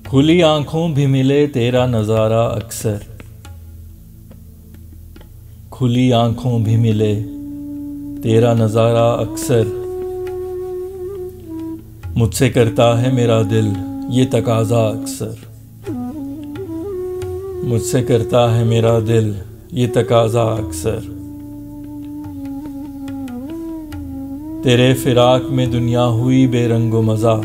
खुली आंखों भी मिले तेरा नजारा अक्सर, खुली आंखों भी मिले तेरा नजारा अक्सर। मुझसे करता है मेरा दिल ये तकाजा अक्सर, मुझसे करता है मेरा दिल ये तकाजा अक्सर। तेरे फिराक में दुनिया हुई बेरंगो मज़ा,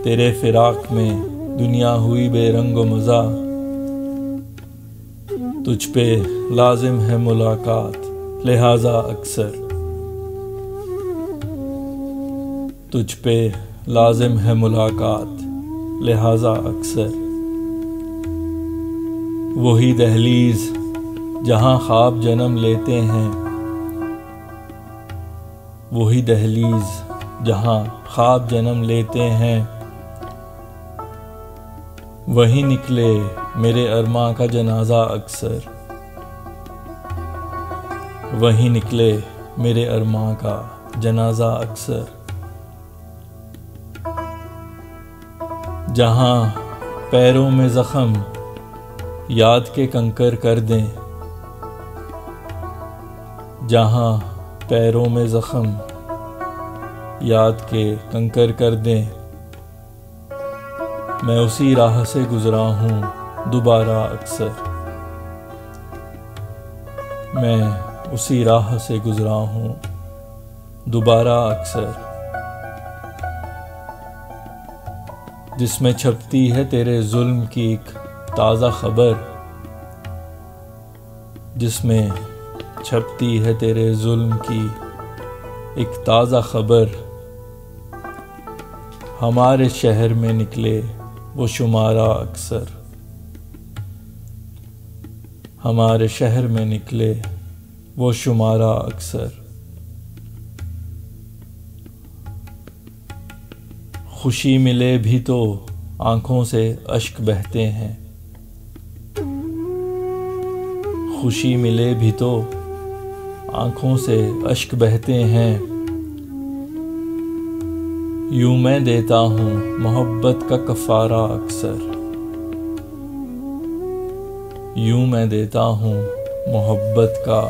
तेरे फिराक में दुनिया हुई बेरंगो मज़ा। तुझ पे लाजिम है मुलाकात लिहाजा अक्सर, तुझ पे लाजिम है मुलाकात लिहाजा अक्सर। वही दहलीज जहाँ ख्वाब जन्म लेते हैं, वही दहलीज जहाँ ख्वाब जन्म लेते हैं। वही निकले मेरे अरमां का जनाजा अक्सर, वही निकले मेरे अरमां का जनाजा अक्सर। जहाँ पैरों में ज़ख्म याद के कंकर कर दें, जहाँ पैरों में ज़ख्म याद के कंकर कर दें। मैं उसी राह से गुज़रा हूँ दोबारा अक्सर, मैं उसी राह से गुज़रा हूँ दोबारा अक्सर। जिसमें छपती है तेरे जुल्म की एक ताज़ा खबर, जिसमें छपती है तेरे जुल्म की एक ताज़ा खबर। हमारे शहर में निकले वो शुमारा अक्सर, हमारे शहर में निकले वो शुमारा अक्सर। खुशी मिले भी तो आंखों से अश्क बहते हैं, खुशी मिले भी तो आंखों से अश्क बहते हैं। यूं मैं देता हूँ मोहब्बत का कफ़ारा अक्सर, यूं मैं देता हूँ मोहब्बत का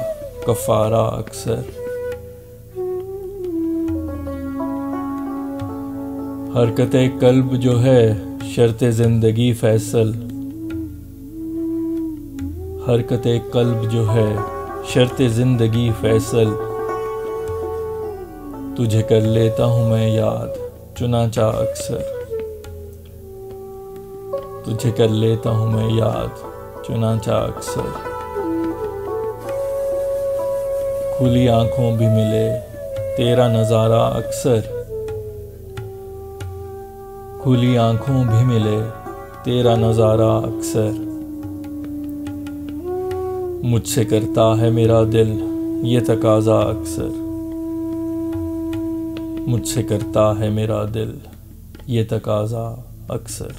कफ़ारा अक्सर। हरकते कल्ब जो है शर्ते ज़िंदगी फैसल, हरकते कल्ब जो है शर्ते ज़िंदगी फैसल। तुझे कर लेता हूँ मैं याद चुनाचा अक्सर, तुझे कर लेता हूँ मैं याद चुनाचा अक्सर। खुली आंखों भी मिले तेरा नज़ारा अक्सर, खुली आंखों भी मिले तेरा नज़ारा अक्सर। मुझसे करता है मेरा दिल ये तकाजा अक्सर, मुझसे करता है मेरा दिल ये तकाजा अक्सर।